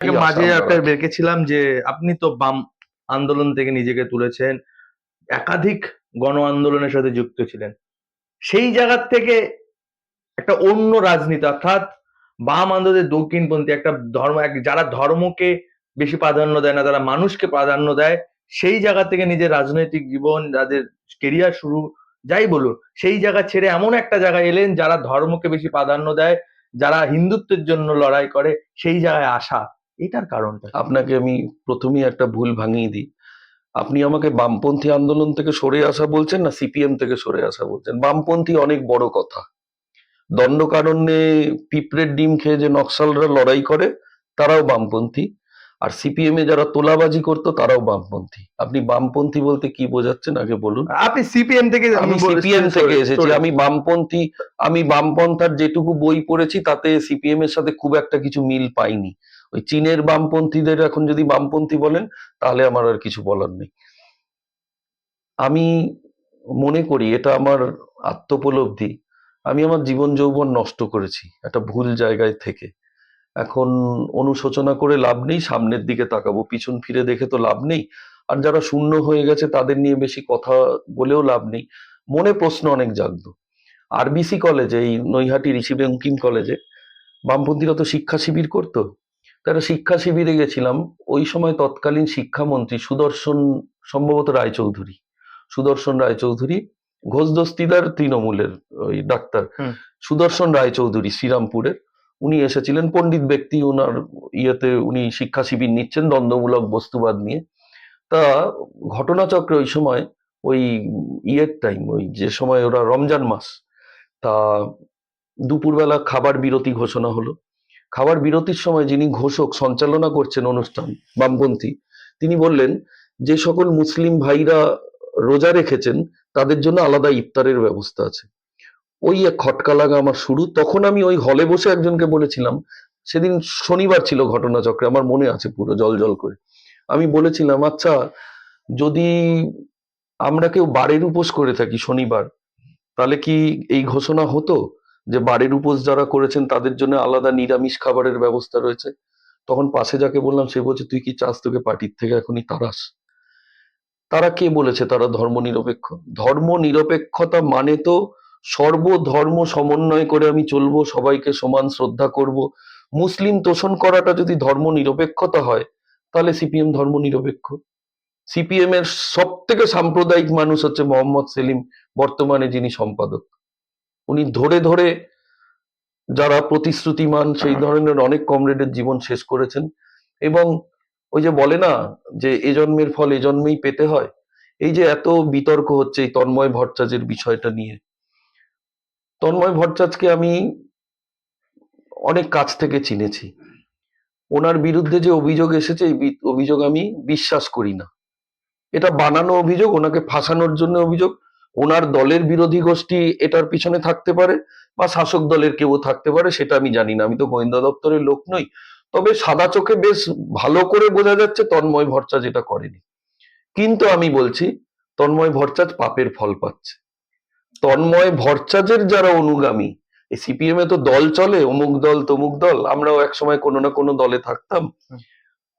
এই আশা মাঝে আমরা একটা রাখি। দেখেছিলাম যে আপনি তো বাম আন্দোলন থেকে নিজেকে তুলেছেন, একাধিক গণ আন্দোলনের সাথে যুক্ত ছিলেন। সেই জায়গার থেকে একটা অন্য রাজনীতি, অর্থাৎ বাম আন্দোলনের দক্ষিণপন্থী একটা ধর্ম, যারা ধর্মকে বেশি প্রাধান্য দেয় না, যারা মানুষকে প্রাধান্য দেয়, সেই জায়গা থেকে নিজের রাজনৈতিক জীবন, যাদের কেরিয়ার শুরু, যাই বলুন, সেই জায়গা ছেড়ে এমন একটা জায়গায় এলেন যারা ধর্মকে বেশি প্রাধান্য দেয়, যারা হিন্দুত্বের জন্য লড়াই করে, সেই জায়গায় আসা, এটার কারণটা কি? আপনাকে আমি প্রথমেই একটা ভুল ভাঙিয়ে দিই। আপনি আমাকে বামপন্থী আন্দোলন থেকে সরে আসা বলছেন না সিপিএম থেকে সরে আসা বলছেন? বামপন্থী অনেক বড় কথা। দণ্ডকারণ্যে পিঁপড়ের ডিম খেয়ে যে নকশালরা লড়াই করে তারাও বামপন্থী, আর সিপিএম এ যারা তোলাবাজি করতো তারাও বামপন্থী। আপনি বামপন্থী বলতে কি বোঝাচ্ছেন আগে বলুন। আপনি সিপিএম থেকে আমি সিপিএম থেকে এসেছি, আমি বামপন্থী। আমি বামপন্থার যেটুকু বই পড়েছি তাতে সিপিএম এর সাথে খুব একটা কিছু মিল পাইনি। ওই চীনের বামপন্থীদের এখন যদি বামপন্থী বলেন তাহলে আমার আর কিছু বলার নেই। আমি মনে করি এটা আমার আত্মোপলব্ধি। আমি আমার জীবন যৌবন নষ্ট করেছি একটা ভুল জায়গায় থেকে। এখন অনুশোচনা করে লাভ নেই, সামনের দিকে তাকাবো, পিছন ফিরে দেখে তো লাভ নেই। আর যারা শূন্য হয়ে গেছে তাদের নিয়ে বেশি কথা বলেও লাভ নেই। মনে প্রশ্ন অনেক জাগতো। আরবিসি কলেজে, এই নৈহাটি ঋষি বঙ্কিম কলেজে বামপন্থীরা তো শিক্ষা শিবির করতো। তারা শিক্ষা শিবিরে গেছিলাম। ওই সময় তৎকালীন শিক্ষামন্ত্রী সুদর্শন, সম্ভবত রায়চৌধুরী, সুদর্শন রায়চৌধুরী, ঘোষ দস্তিদার তৃণমূলের ওই ডাক্তার হুম। সুদর্শন রায়চৌধুরী শ্রীরামপুরের, উনি এসেছিলেন, পণ্ডিত ব্যক্তি। ওনার ইয়েতে উনি শিক্ষা শিবির নিচ্ছেন দ্বন্দ্বমূলক বস্তুবাদ নিয়ে। তা ঘটনাচক্রে ওই সময় ওই ইয়ের টাইম, ওই যে সময় ওরা রমজান মাস, তা দুপুরবেলা খাবার বিরতি ঘোষণা হলো। খাবার বিরতির সময় যিনি ঘোষক, সঞ্চালনা করছেন অনুষ্ঠান, বামপন্থী, তিনি বললেন যে সকল মুসলিম ভাইরা রোজা রেখেছেন তাদের জন্য আলাদা ইফতারের ব্যবস্থা আছে। ওই এক খটকা লাগা আমার শুরু। তখন আমি ওই হলে বসে একজনকে বলেছিলাম, সেদিন শনিবার ছিল ঘটনাচক্রে, আমার মনে আছে পুরো জল জল করে। আমি বলেছিলাম, আচ্ছা, যদি আমরা কেউ বারের উপোস করে থাকি শনিবার, তাহলে কি এই ঘোষণা হতো যে বারের উপোস যারা করেছেন তাদের জন্য আলাদা নিরামিষ খাবারের ব্যবস্থা রয়েছে? তখন পাশে যাকে বললাম সে বলছে, তুই কি চাস তোকে পার্টির থেকে এখনই তাড়াস? তারা কে বলেছে তারা ধর্মনিরপেক্ষ? ধর্মনিরপেক্ষতা মানে তো সর্বধর্ম সমন্বয় করে আমি চলবো, সবাইকে সমান শ্রদ্ধা করব। মুসলিম তোষণ করাটা যদি ধর্মনিরপেক্ষতা হয়, তাহলে সিপিএম ধর্মনিরপেক্ষ। সিপিএম এর সব থেকে সাম্প্রদায়িক মানুষ হচ্ছে মোহাম্মদ সেলিম, বর্তমানে যিনি সম্পাদক। উনি ধরে ধরে যারা প্রতিশ্রুতিমান সেই ধরনের অনেক কমরেডের জীবন শেষ করেছেন। এবং ওই যে বলে না যে এ জন্মের ফল এ জন্মেই পেতে হয়, এই যে এত বিতর্ক হচ্ছে এই তন্ময় ভট্টাচার্যের বিষয়টা নিয়ে, তন্ময় ভট্টাচার্যকে আমি অনেক কাছ থেকে চিনেছি। ওনার বিরুদ্ধে যে অভিযোগ এসেছে এই অভিযোগ আমি বিশ্বাস করি না। এটা বানানো অভিযোগ, ওনাকে ফাঁসানোর জন্য অভিযোগ। ওনার দলের বিরোধী গোষ্ঠী এটার পিছনে থাকতে পারে, বা শাসক দলের কেউ থাকতে পারে, সেটা আমি জানি না, আমি তো গোয়েন্দা দপ্তরের লোক নই। তবে সাদা চোখে বেশ ভালো করে বোঝা যাচ্ছে তন্ময় ভট্টাচার্য যেটা করেনি। কিন্তু আমি বলছি, তন্ময় ভট্টাচার্য পাপের ফল পাচ্ছে। তন্ময় ভট্টাচার্যের যারা অনুগামী, এই সিপিএম এ তো দল চলে, অমুক দল তমুক দল, আমরাও একসময় কোনো না কোনো দলে থাকতাম।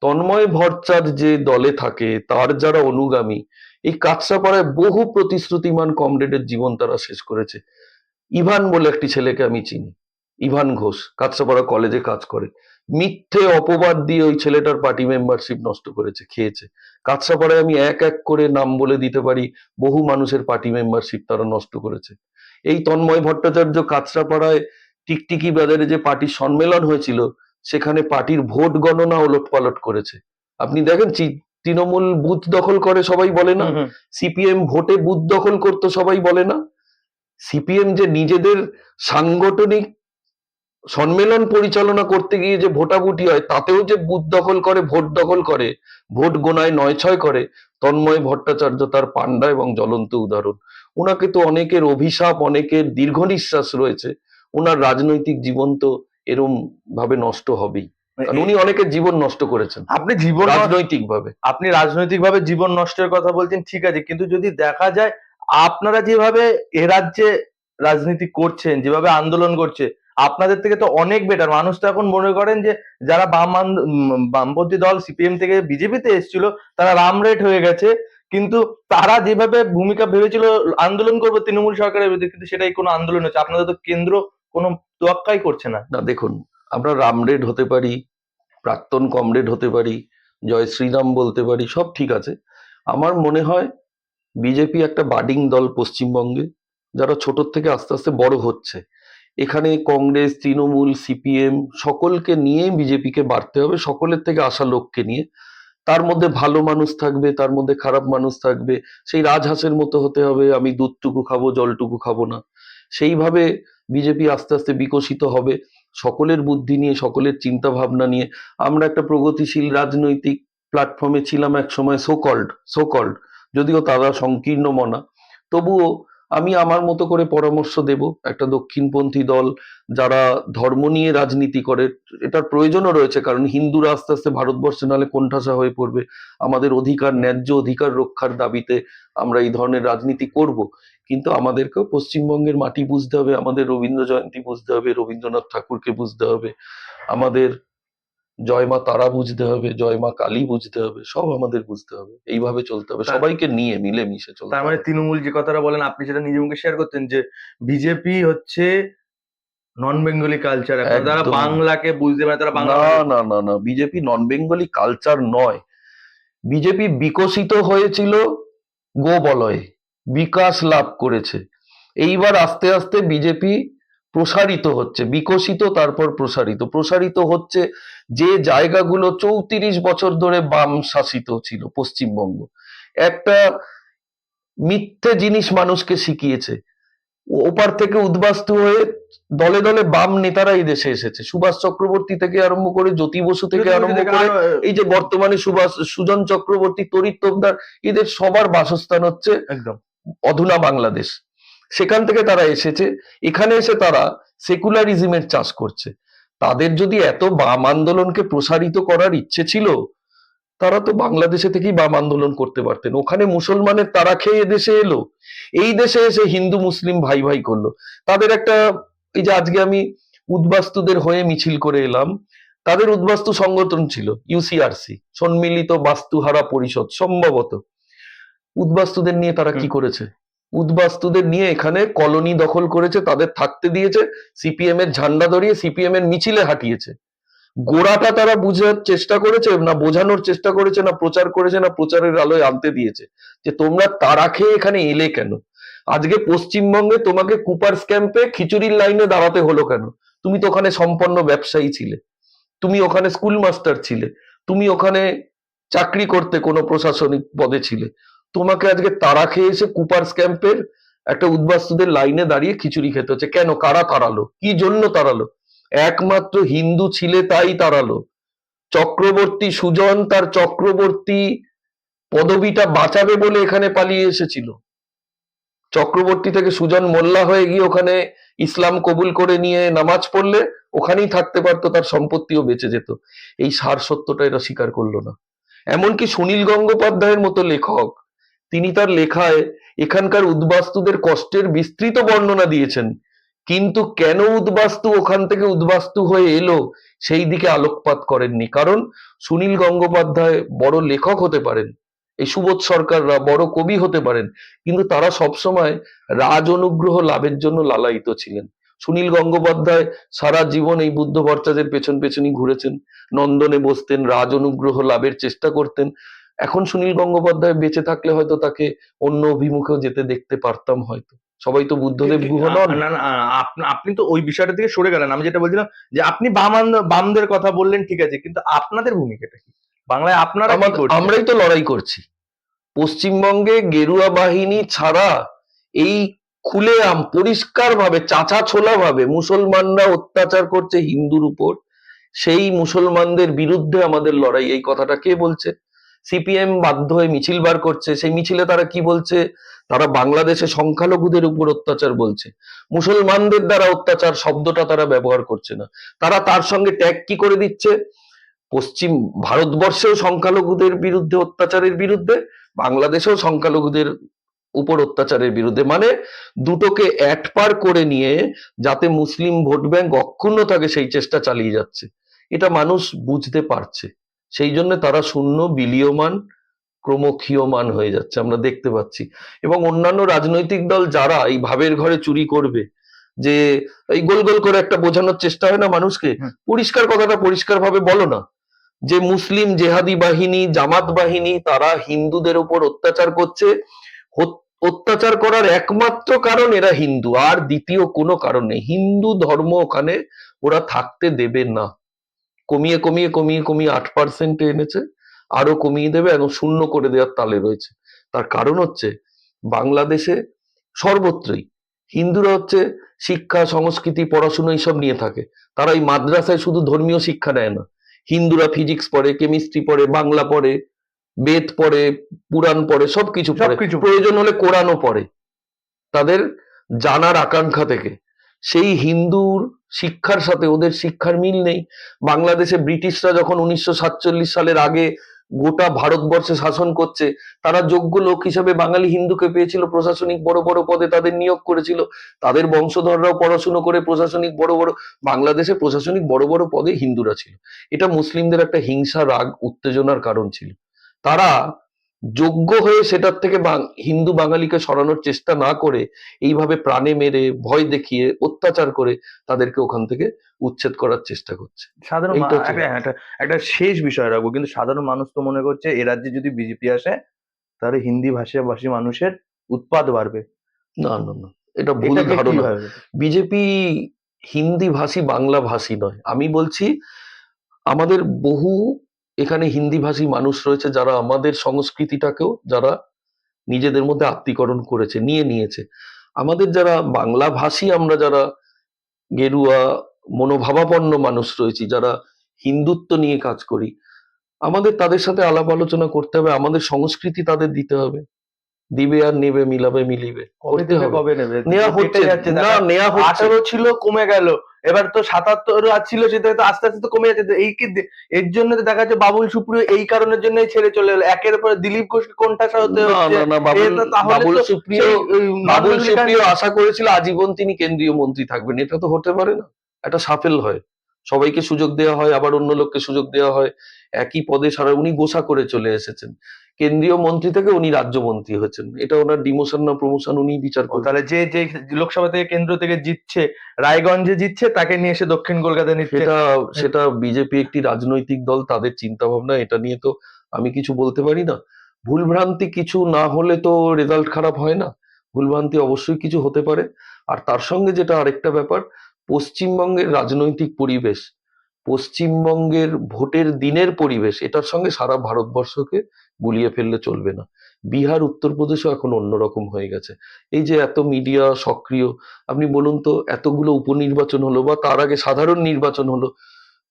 তন্ময় ভট্টাচার্য যে দলে থাকে তার যারা অনুগামী, এই কাঁচরাপাড়ায় বহু প্রতিশ্রুতিমান কমরেডের জীবন তারা শেষ করেছে। ইভান বলে একটি ছেলেকে আমি চিনি, ইভান ঘোষ, কাঁচরাপাড়া কলেজে কাজ করে। মিথ্যে অপবাদ দিয়ে ওই ছেলেটার পার্টি মেম্বারশিপ নষ্ট করেছে, খেয়েছে। কাঁচরাপাড়ায় আমি এক এক করে নাম বলে দিতে পারি, বহু মানুষের পার্টি মেম্বারশিপ তারা নষ্ট করেছে। এই তন্ময় ভট্টাচার্য কাঁচরাপাড়ায় টিকটিকি বাজারে যে পার্টির সম্মেলন হয়েছিল, সেখানে পার্টির ভোট গণনা ওলটপালট করেছে। আপনি দেখেন, তৃণমূল বুথ দখল করে সবাই বলে না, হুম, হুম। সিপিএম ভোটে বুথ দখল করতো সবাই বলে না। সিপিএম যে নিজেদের সাংগঠনিক সম্মেলন পরিচালনা করতে গিয়ে যে ভোটাভুটি হয় তাতেও যে বুথ দখল করে, ভোট দখল করে, ভোট গোনায় নয় ছয় করে, তন্ময় ভট্টাচার্য তার পান্ডা এবং জ্বলন্ত উদাহরণ। ওনাকে তো অনেকের অভিশাপ, অনেকের দীর্ঘ নিঃশ্বাস রয়েছে। ওনার রাজনৈতিক জীবন তো এরম ভাবে নষ্ট হবেই, কারণ উনি অনেকের জীবন নষ্ট করেছেন আপনি জীবন রাজনৈতিক ভাবে। আপনি রাজনৈতিকভাবে জীবন নষ্টের কথা বলছেন, ঠিক আছে, কিন্তু যদি দেখা যায় আপনারা যেভাবে এ রাজ্যে রাজনীতি করছেন, যেভাবে আন্দোলন করছে, আপনাদের থেকে তো অনেক বেটার। মানুষ তো এখন মনে করেন যে যারা বামপন্থী দল সিপিএম থেকে বিজেপিতে এসেছিল তারা রামরেট হয়ে গেছে, কিন্তু তারা যেভাবে ভূমিকা ভেবেছিল আন্দোলন করবে তৃণমূল সরকারের বিরুদ্ধে, কিন্তু সেটাই কোনো আন্দোলন হচ্ছে, আপনাদের তো কেন্দ্র কোনো তোয়াক্কাই করছে না। না দেখুন, আমরা রামরেড হতে পারি, প্রাক্তন কমরেড হতে পারি, জয় শ্রীরাম বলতে পারি, সব ঠিক আছে। আমার মনে হয় বিজেপি একটা বাডিং দল পশ্চিমবঙ্গে, যারা ছোট থেকে আস্তে আস্তে বড় হচ্ছে। এখানে কংগ্রেস, তৃণমূল, সিপিএম সকলকে নিয়ে বিজেপিকে বাড়তে হবে, সকলের থেকে আসা লোককে নিয়ে। তার মধ্যে ভালো মানুষ থাকবে, তার মধ্যে খারাপ মানুষ থাকবে। সেই রাজহাঁসের মতো হতে হবে, আমি দুধটুকু খাবো জলটুকু খাবো না। সেইভাবে বিজেপি আস্তে আস্তে বিকশিত হবে, সকলের বুদ্ধি নিয়ে, সকলের চিন্তা ভাবনা নিয়ে। আমরা একটা প্রগতিশীল রাজনৈতিক প্ল্যাটফর্মে ছিলাম এক সময়, সো কল্ড, যদিও তারা সংকীর্ণ মনা। তবুও আমি আমার মতো করে পরামর্শ দেব, একটা দক্ষিণপন্থী দল যারা ধর্ম নিয়ে রাজনীতি করে, এটার প্রয়োজনও রয়েছে, কারণ হিন্দুরা আস্তে আস্তে ভারতবর্ষে নাহলে কোণঠাসা হয়ে পড়বে। আমাদের অধিকার, ন্যায্য অধিকার রক্ষার দাবিতে আমরা এই ধরনের রাজনীতি করব। কিন্তু আমাদেরকেও পশ্চিমবঙ্গের মাটি বুঝতে হবে, আমাদের রবীন্দ্র জয়ন্তী বুঝতে হবে, রবীন্দ্রনাথ ঠাকুরকে বুঝতে হবে, আমাদের জয় মা তারা বুঝতে হবে, জয় মা কালী বুঝতে হবে, সব আমাদের বুঝতে হবে। এইভাবে চলতে হবে, তার সবাইকে নিয়ে মিলেমিশে চলতে তার মানে হবে। তৃণমূল যে কথাটা বলেন আপনি সেটা নিজে মুখে শেয়ার করতেন যে বিজেপি হচ্ছে নন বেঙ্গলি কালচার, এখন তারা একদম বাংলাকে বুঝতে পারে, তারা বাংলা না, ভাষা। না, না, না, বিজেপি নন বেঙ্গলি কালচার নয়। বিজেপি বিকশিত হয়েছিল গোবলয়ে, বিকাশ লাভ করেছে। এইবার আস্তে আস্তে বিজেপি প্রসারিত হচ্ছে, বিকশিত তারপর প্রসারিত, প্রসারিত হচ্ছে। যে জায়গাগুলো 34 বছর ধরে বাম শাসিত ছিল, পশ্চিমবঙ্গ একটা মিথ্যে জিনিস মানুষকে শিখিয়েছে। ওপার থেকে উদ্বাস্তু হয়ে দলে দলে বাম নেতারা এই দেশে এসেছে, সুভাষ চক্রবর্তী থেকে আরম্ভ করে, জ্যোতি বসু থেকে আরম্ভ করে, আরো এই যে বর্তমানে সুজন চক্রবর্তী, তড়িৎ তোপদার, এদের সবার বাসস্থান হচ্ছে একদম অধুনা বাংলাদেশ। সেখান থেকে তারা এসেছে, এখানে এসে তারা সেকুলারিজমের চাষ করছে। তাদের যদি এত বাম আন্দোলনকে প্রসারিত করার ইচ্ছে ছিল, তারা তো বাংলাদেশে থেকেই বাম আন্দোলন করতে পারতেন। ওখানে মুসলমানের তারা খেয়ে দেশে এলো, এই দেশে এসে হিন্দু মুসলিম ভাই ভাই করলো। তাদের একটা, এই যে আজকে আমি উদ্বাস্তুদের হয়ে মিছিল করে এলাম, তাদের উদ্বাস্তু সংগঠন ছিল ইউসিআরসি, সম্মিলিত বাস্তুহারা পরিষদ সম্ভবত। উদ্বাস্তুদের নিয়ে তারা কি করেছে? উদ্বাস্তুদের নিয়ে এখানে কলোনি দখল করেছে, তাদের থাকতে দিয়েছে, সিপিএম এর ঝান্ডা ধরিয়ে সিপিএম এর মিছিলে হাঁটিয়েছে। গোড়াটা তারা বুঝার চেষ্টা করেছে না, বোঝানোর চেষ্টা করেছে না, প্রচার করেছে না, প্রচারের আলোয় আনতে দিয়েছে যে তোমরা তারা খেয়ে এখানে এলে কেন? আজকে পশ্চিমবঙ্গে তোমাকে কুপার্স ক্যাম্পে খিচুড়ির লাইনে দাঁড়াতে হলো কেন? তুমি তো ওখানে সম্পন্ন ব্যবসায়ী ছিলে, তুমি ওখানে স্কুল মাস্টার ছিলে, তুমি ওখানে চাকরি করতে কোনো প্রশাসনিক পদে ছিলে। তোমাকে আজকে তারা খেয়ে এসে কুপার্স ক্যাম্পের একটা উদ্বাস্তুদের লাইনে দাঁড়িয়ে খিচুড়ি খেতে হচ্ছে কেন? কারা তাড়ালো? কি জন্য তাড়ালো? একমাত্র হিন্দু ছিলে তাই তাড়ালো। চক্রবর্তী সুজন তার চক্রবর্তী পদবিটা বাঁচাবে বলে এখানে পালিয়ে এসেছিল। চক্রবর্তী থেকে সুজন মোল্লা হয়ে গিয়ে ওখানে ইসলাম কবুল করে নিয়ে নামাজ পড়লে ওখানেই থাকতে পারতো, তার সম্পত্তিও বেঁচে যেত। এই সার সত্যটা এরা স্বীকার করলো না। এমনকি সুনীল গঙ্গোপাধ্যায়ের মতো লেখক, তিনি তার লেখায় এখানকার উদ্বাস্তুদের কষ্টের বিস্তৃত বর্ণনা দিয়েছেন, কিন্তু কেন উদ্বাস্তু ওখান থেকে উদ্বাস্তু হয়ে এলো সেই দিকে আলোকপাত করেননি। কারণ সুনীল গঙ্গোপাধ্যায় বড় লেখক হতে পারেন, এই সুবোধ সরকাররা বড় কবি হতে পারেন, কিন্তু তারা সবসময় রাজ অনুগ্রহ লাভের জন্য লালায়িত ছিলেন। সুনীল গঙ্গোপাধ্যায় সারা জীবন এই বুদ্ধ ভট্টাচার্যের পেছন পেছনই ঘুরেছেন, নন্দনে বসতেন, রাজ অনুগ্রহ লাভের চেষ্টা করতেন। এখন সুনীল গঙ্গোপাধ্যায় বেঁচে থাকলে হয়তো তাকে অন্য অভিমুখেও যেতে দেখতে পারতাম হয়তো। সবাই তো বুদ্ধদেব গুহ নন। না না, আপনি তো ওই বিষয়টা থেকে সরে গেলেন। আমি যেটা বলছিলাম যে আপনি বামদের কথা বললেন ঠিক আছে, কিন্তু আপনাদের ভূমিকাটা কি বাংলায়, আপনারা কি করছেন? আমরাই তো লড়াই করছি। পশ্চিমবঙ্গে গেরুয়া বাহিনী ছাড়া এই খুলেআম পরিষ্কার ভাবে চাচা ছোলা ভাবে মুসলমানরা অত্যাচার করছে হিন্দুর উপর, সেই মুসলমানদের বিরুদ্ধে আমাদের লড়াই। এই কথাটা কে বলছে? সিপিএম বাধ্য হয়ে মিছিল বার করছে। সেই মিছিলে তারা কি বলছে? তারা বাংলাদেশে সংখ্যালঘুদের উপর অত্যাচার বলছে, মুসলমানদের দ্বারা অত্যাচার শব্দটা তারা ব্যবহার করছে না। তারা তার সঙ্গে ট্যাগ কি করে দিচ্ছে? পশ্চিম ভারতবর্ষেও সংখ্যালঘুদের বিরুদ্ধে অত্যাচারের বিরুদ্ধে, বাংলাদেশেও সংখ্যালঘুদের উপর অত্যাচারের বিরুদ্ধে, মানে দুটোকে একপার করে নিয়ে যাতে মুসলিম ভোট ব্যাংক অক্ষুণ্ণ থাকে সেই চেষ্টা চালিয়ে যাচ্ছে। এটা মানুষ বুঝতে পারছে, সেই জন্য তারা শূন্য বিলীয়মান ক্রমক্ষীয়মান হয়ে যাচ্ছে, আমরা দেখতে পাচ্ছি। এবং অন্যান্য রাজনৈতিক দল যারা এই ভাবের ঘরে চুরি করবে, যে এই গোল গোল করে একটা বোঝানোর চেষ্টা হয় না মানুষকে, হুম। পরিষ্কার কথাটা পরিষ্কার ভাবে বলো না, যে মুসলিম জেহাদি বাহিনী, জামাত বাহিনী তারা হিন্দুদের উপর অত্যাচার করছে। অত্যাচার করার একমাত্র কারণ এরা হিন্দু, আর দ্বিতীয় কোনো কারণ নেই। হিন্দু ধর্ম ওখানে ওরা থাকতে দেবে না। কমিয়ে কমিয়ে কমিয়ে কমিয়ে 8% এনেছে, আরো কমিয়ে দেবে, এবং শূন্য করে দেওয়ার তালে রয়েছে। তার কারণ হচ্ছে বাংলাদেশে সর্বত্রই হিন্দুরা হচ্ছে শিক্ষা, সংস্কৃতি, পড়াশুনো এইসব নিয়ে থাকে। তারা এই মাদ্রাসায় শুধু ধর্মীয় শিক্ষা নেয় না, হিন্দুরা ফিজিক্স পড়ে, কেমিস্ট্রি পড়ে, বাংলা পড়ে, বেদ পড়ে, পুরাণ পড়ে, সবকিছু পড়ে, সবকিছু। প্রয়োজন হলে কোরআনও পড়ে তাদের জানার আকাঙ্ক্ষা থেকে। সেই হিন্দুর শিক্ষার সাথে ওদের শিক্ষার মিল নেই। বাংলাদেশে ব্রিটিশরা যখন 1947 সালের আগে গোটা ভারতবর্ষে শাসন করছে, তারা যোগ্য লোক হিসেবে বাঙালি হিন্দুকে পেয়েছিল, প্রশাসনিক বড় বড় পদে তাদের নিয়োগ করেছিল। তাদের বংশধররাও পড়াশুনো করে প্রশাসনিক বড় বড়, বাংলাদেশে প্রশাসনিক বড় বড় পদে হিন্দুরা ছিল। এটা মুসলিমদের একটা হিংসা, রাগ, উত্তেজনার কারণ ছিল। তারা যোগ্য হয়ে সেটার থেকে হিন্দু বাঙালিকে সরানোর চেষ্টা না করে এইভাবে প্রাণে মেরে, ভয় দেখিয়ে, অত্যাচার করে তাদেরকে ওখান থেকে উচ্ছেদ করার চেষ্টা করছে। সাধারণ এইটা হচ্ছে একটা একটা একটা শেষ বিষয় রাখবো, কিন্তু সাধারণ মানুষ তো মনে করছে এ রাজ্যে যদি বিজেপি আসে তাহলে হিন্দি ভাষাভাষী মানুষের উৎপাত বাড়বে। না না না, এটা ভুল এটাকে ধারণা। কিভাবে? বিজেপি হিন্দি ভাষী, বাংলা ভাষী নয়। আমি বলছি আমাদের বহু এখানে হিন্দি ভাষী মানুষ রয়েছে যারা আমাদের সংস্কৃতিটাকেও যারা নিজেদের মধ্যে আত্মীকরণ করেছে, নিয়ে নিয়েছে। আমাদের যারা বাংলা ভাষী, আমরা যারা গেরুয়া মনোভাবাপন্ন মানুষ রয়েছি, যারা হিন্দুত্ব নিয়ে কাজ করি, আমাদের তাদের সাথে আলাপ আলোচনা করতে হবে, আমাদের সংস্কৃতি তাদের দিতে হবে। দিবে আর নেবে, মিলাবে মিলিবে, কবে করতে দেবে হবে। কবে নেবে? নেওয়া কেটে হচ্ছে যাচ্ছে, না, দেখা নেওয়া হচ্ছে। 18 ছিল কমে গেল, এবার তো 77 আর ছিল, সেটা তো আস্তে আস্তে তো কমে যাচ্ছে। তো এই কি এর জন্য তো দেখা যাচ্ছে বাবুল সুপ্রিয় এই কারণের জন্যই ছেড়ে চলে এলো, একের পরে দিলীপ ঘোষকে কোণঠাসা হতে না হচ্ছে। না না, তাহলে বাবুল তো সুপ্রিয়, সেই বাবুল নর্থ বেঙ্গলি সুপ্রিয় আশা করেছিল আজীবন তিনি কেন্দ্রীয় মন্ত্রী থাকবেন। এটা তো হতে পারে না। একটা সাফেল হয়, সবাইকে সুযোগ দেওয়া হয়, আবার অন্য লোককে সুযোগ দেওয়া হয়, একই পদে সারা। উনি গোসা করে চলে এসেছেন, কেন্দ্রীয় মন্ত্রী থেকে উনি রাজ্যমন্ত্রী হয়েছেন। এটা ওনার ডিমোশন না প্রমোশন উনি বিচার ও করবেন। তাহলে যে যে লোকসভা থেকে কেন্দ্র থেকে জিতছে, রায়গঞ্জে জিতছে, তাকে নিয়ে এসে দক্ষিণ কলকাতায় নিচ্ছে। সেটা সেটা বিজেপি একটি রাজনৈতিক দল, তাদের চিন্তা ভাবনা, এটা নিয়ে তো আমি কিছু বলতে পারি না। ভুলভ্রান্তি কিছু না হলে তো রেজাল্ট খারাপ হয় না, ভুলভ্রান্তি অবশ্যই কিছু হতে পারে। আর তার সঙ্গে যেটা আরেকটা ব্যাপার, পশ্চিমবঙ্গের রাজনৈতিক পরিবেশ, পশ্চিমবঙ্গের ভোটের দিনের পরিবেশ, এটার সঙ্গে সারা ভারতবর্ষকে গুলিয়ে ফেললে চলবে না। বিহার, উত্তরপ্রদেশও এখন অন্যরকম হয়ে গেছে। এই যে এত মিডিয়া সক্রিয়, আপনি বলুন তো, এতগুলো উপনির্বাচন হলো বা তার আগে সাধারণ নির্বাচন হলো,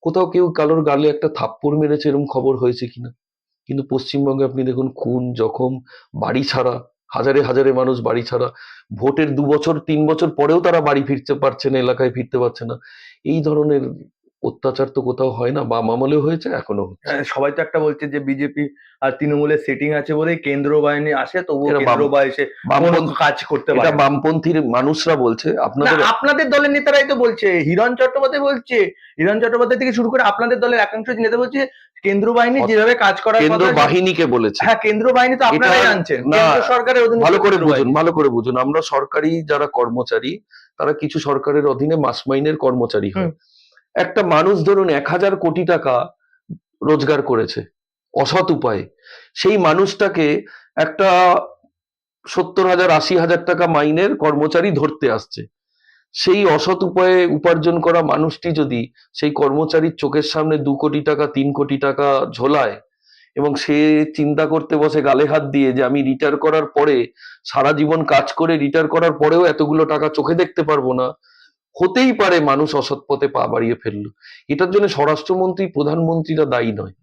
কোথাও কেউ কারোর গালে একটা থাপ্পড় মেরেছে এরকম খবর হয়েছে কিনা? কিন্তু পশ্চিমবঙ্গে আপনি দেখুন, খুন, জখম, বাড়ি ছাড়া, হাজারে হাজারে মানুষ বাড়ি ছাড়া, ভোটের 2 বছর 3 বছর পরেও তারা বাড়ি ফিরতে পারছে না, এলাকায় ফিরতে পারছে না। এই ধরনের অত্যাচার তো কোথাও হয় না, বাম আমলেও হয়েছে, এখনো হচ্ছে। সবাই তো একটা বলছে যে বিজেপি আর তৃণমূলের সেটিং আছে বলেই কেন্দ্র বাহিনী আসে, তবুও এরা কেন্দ্র বা এসে কোনো বামপন্থী, কাজ করতে এটা পারে না। বামপন্থীর মানুষরা বলছে। না, আপনাদের আপনাদের দলের নেতারাই তো বলছে, হিরণ চট্টোপাধ্যায় বলছে, হিরণ চট্টোপাধ্যায় থেকে শুরু করে আপনাদের দলের একাংশ নেতা বলছে কেন্দ্র বাহিনী যেভাবে কাজ করার কেন্দ্র কথা। বাহিনীকে বলেছে। হ্যাঁ, কেন্দ্র বাহিনী তো এটা আপনারাই আনছেন, না, কেন্দ্র সরকারের অধীনে ভালো করে কেন্দ্র বুঝুন, বাহিনী। ভালো করে বুঝুন। আমরা সরকারি যারা কর্মচারী, তারা কিছু সরকারের অধীনে মাস মাইনের কর্মচারী হুম। হয়। একটা মানুষ ধরুন 1,000 কোটি টাকা রোজগার করেছে অসৎ উপায়ে, সেই মানুষটাকে একটা 70,000 80,000 টাকা মাইনের কর্মচারী ধরতে আসছে। সেই অসৎ উপায়ে উপার্জন করা মানুষটি যদি সেই কর্মচারীর চোখের সামনে 2 কোটি টাকা 3 কোটি টাকা ঝোলায়, এবং সে চিন্তা করতে বসে গালে হাত দিয়ে যে আমি রিটায়ার করার পরে, সারা জীবন কাজ করে রিটায়ার করার পরেও এতগুলো টাকা চোখে দেখতে পারবো না, হতেই পারে মানুষ অসৎ পথে পা বাড়িয়ে ফেললো। এটার জন্য স্বরাষ্ট্রমন্ত্রী, প্রধানমন্ত্রীরা দায়ী নয়।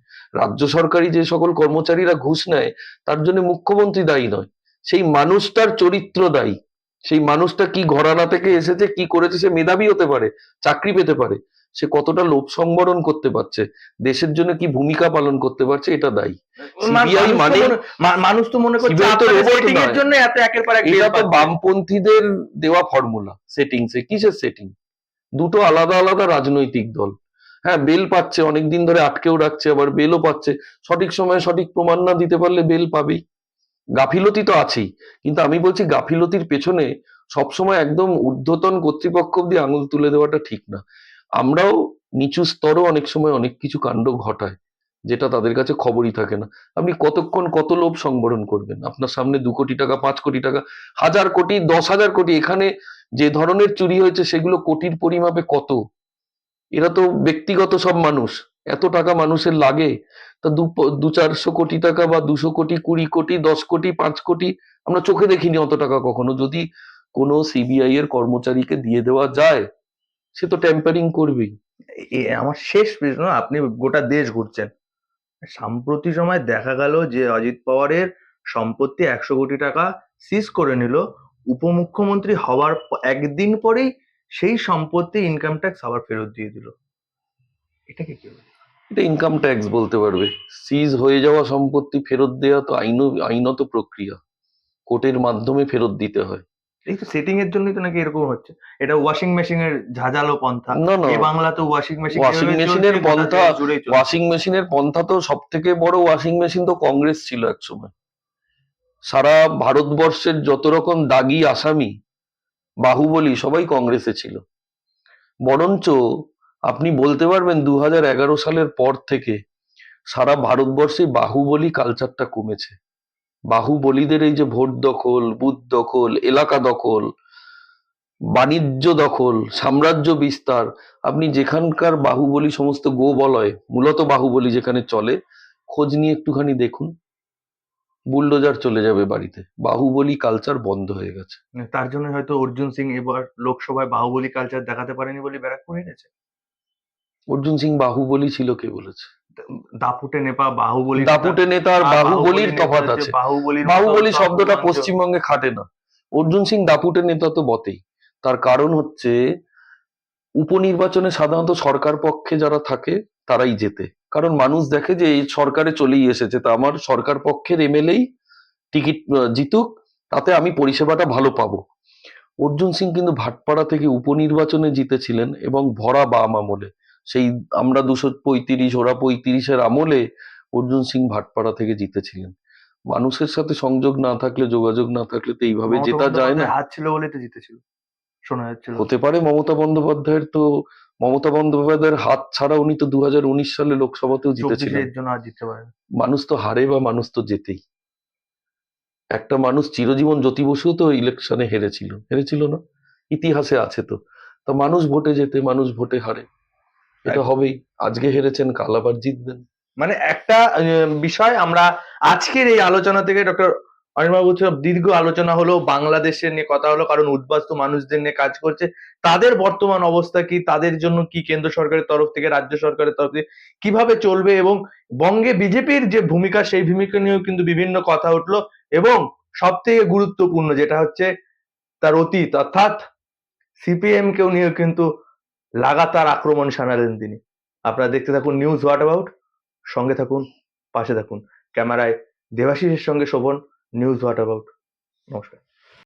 রাজ্য সরকারি যে সকল কর্মচারীরা ঘুষ নেয়, তার জন্য মুখ্যমন্ত্রী দায়ী নয়। সেই মানুষটার চরিত্র দায়ী। সেই মানুষটা কি ঘরানা থেকে এসেছে, কি করেছে, সে মেধাবী হতে পারে, চাকরি পেতে পারে, সে কতটা লোভ সংবরণ করতে পারছে, দেশের জন্য কি ভূমিকা পালন করতে পারছে, এটা দায়ী। সিবিআই মানে মানুষ তো মনে করছে CBI তো আপনাদের robot সেটিং এর নয়। জন্য এত একের পর এক এটা বেল তো পাচ্ছে। বামপন্থীদের দেওয়া ফর্মুলা সেটিংসে। কিসের সেটিং? দুটো আলাদা আলাদা রাজনৈতিক দল। হ্যাঁ, বেল পাচ্ছে, অনেকদিন ধরে আটকেও রাখছে, আবার বেলও পাচ্ছে। সঠিক সময়ে সঠিক প্রমাণ না দিতে পারলে বেল পাবেই। গাফিলতি তো আছেই, কিন্তু আমি বলছি গাফিলতির পেছনে সবসময় একদম ঊর্ধ্বতন কর্তৃপক্ষ অব্দি আঙুল তুলে দেওয়াটা ঠিক না। আমরাও নিচু স্তরও অনেক সময় অনেক কিছু কাণ্ড ঘটায়, যেটা তাদের কাছে খবরই থাকে না। আপনি কতক্ষণ কত লোভ সংবরণ করবেন? আপনার সামনে 2 কোটি টাকা, 5 কোটি টাকা, 1000 কোটি, 10,000 কোটি, এখানে যে ধরনের চুরি হয়েছে সেগুলো কোটির পরিমাপে কত। এরা তো ব্যক্তিগত সব মানুষ, এত টাকা মানুষের লাগে। তা 200-400 কোটি টাকা বা 200 কোটি, 20 কোটি, 10 কোটি, 5 কোটি, আমরা চোখে দেখিনি অত টাকা কখনো। যদি কোনো সিবিআই এর কর্মচারীকে দিয়ে দেওয়া যায়, সে তো ট্যাম্পারিং করবেই। আমার শেষ প্রশ্ন, আপনি গোটা দেশ ঘুরছেন, সাম্প্রতিক সময় দেখা গেল যে অজিত পাওয়ারের সম্পত্তি 100 কোটি টাকা সিজ করে নিল, উপমুখ্যমন্ত্রী হওয়ার একদিন পরেই সেই সম্পত্তি ইনকাম ট্যাক্স আবার ফেরত দিয়ে দিল। এটাকে কি বলে? এটা ইনকাম ট্যাক্স বলতে পারবে? সিজ হয়ে যাওয়া সম্পত্তি ফেরত দেওয়া তো আইনত প্রক্রিয়া, কোর্টের মাধ্যমে ফেরত দিতে হয়। এই তো সেটিং এর জন্যই তো নাকি এরকম হচ্ছে। এটা ওয়াশিং মেশিনের ঝাঁঝালো পন্থা। না না, এই বাংলা তো ওয়াশিং মেশিন ওয়াশিং যেভাবে চলছে মেশিনের গোটা পন্থা, দেশ জুড়েই চলছে। ওয়াশিং মেশিনের পন্থা তো সব থেকে বড় ওয়াশিং মেশিন তো কংগ্রেস ছিল একসময়। সারা ভারতবর্ষের যত রকম দাগি আসামি, বাহুবলী, সবাই কংগ্রেসে ছিল। বরঞ্চ আপনি বলতে পারবেন 2011 সালের পর থেকে সারা ভারতবর্ষে বাহুবলী কালচারটা কমেছে। বাহুবলীদের এই যে ভোট দখল, বুথ দখল, এলাকা দখল, বাণিজ্য দখল, সাম্রাজ্য বিস্তার, আপনি যেখানকার বাহুবলী সমস্ত গোবলয়, মূলত বাহুবলী যেখানে চলে, খোঁজ নিয়ে একটুখানি দেখুন, বুলডোজার চলে যাবে বাড়িতে। বাহুবলী কালচার বন্ধ হয়ে গেছে। তার জন্য হয়তো অর্জুন সিং এবার লোকসভায় বাহুবলী কালচার দেখাতে পারেনি বলে ব্যারাকপুর হেরেছে। অর্জুন সিং বাহুবলী ছিল কে বলেছে? দাপুটে নেপা বাহুবলী নেতা। দাপুটে নেতা আর আর বাহুবলী বাহুবলীর তফাৎ নেতার যে আছে। বাহুবলীর মতো বাহুবলী টক শব্দটা মাংস। পশ্চিমবঙ্গে খাটে না। অর্জুন সিং দাপুটে নেতা তো বটেই। তার কারণ হচ্ছে উপনির্বাচনে সাধারণত সরকার পক্ষে যারা থাকে তারাই জেতে। কারণ মানুষ দেখে যে এই সরকারে চলেই এসেছে, তা আমার সরকার পক্ষের এমএলএই টিকিট জিতুক, তাতে আমি পরিষেবাটা ভালো পাবো। অর্জুন সিং কিন্তু ভাটপাড়া থেকে উপনির্বাচনে জিতেছিলেন, এবং ভরা বাম আমলে। সেই আমরা 235, ওরা 35-এর আমলে অর্জুন সিং ভাটপাড়া থেকে জিতেছিলেন। মানুষের সাথে সংযোগ না থাকলে, যোগাযোগ না থাকলে তো এইভাবে মমতা জেতা যায় না। বন্দ্যোপাধ্যায়ের হাত ছিল বলেই তো জিতেছিল, শোনা যাচ্ছিল। হতে পারে মমতা বন্দ্যোপাধ্যায়ের হাত ছাড়া উনি তো 2019 সালে লোকসভাতেও 24-এ জিতেছিলেন। এর জন্য আর জিততে পারে। মানুষ তো হারে বা মানুষ তো জেতেই। একটা মানুষ চিরজীবন, জ্যোতি বসুও তো ইলেকশনে হেরেছিল না? ইতিহাসে আছে তো। তা মানুষ ভোটে জেতে, মানুষ ভোটে হারে, এটা হবেই। আজকে হেরেছেন, কাল আবার জিতবেন। মানে একটা বিষয় আমরা আজকের এই আলোচনা থেকে ডক্টর অনির্বাণ দীর্ঘ আলোচনা হলো, বাংলাদেশের নিয়ে কথা হলো, কারণ উদ্বাস্তু মানুষদের নিয়ে কাজ করছে, তাদের বর্তমান অবস্থা কি, তাদের জন্য কি কেন্দ্র সরকারের তরফ থেকে, রাজ্য সরকারের তরফ থেকে কিভাবে চলবে, এবং বঙ্গে বিজেপির যে ভূমিকা, সেই ভূমিকা নিয়েও কিন্তু বিভিন্ন কথা উঠলো। এবং সব থেকে গুরুত্বপূর্ণ যেটা হচ্ছে তার অতীত, অর্থাৎ সিপিএম কেও নিয়ে কিন্তু লাগাতার আক্রমণ শানালেন তিনি। আপনারা দেখতে থাকুন নিউজ হোয়াট অ্যাবাউট, সঙ্গে থাকুন, পাশে থাকুন। ক্যামেরায় দেবাশিসের সঙ্গে শোভন, নিউজ হোয়াট অ্যাবাউট। নমস্কার।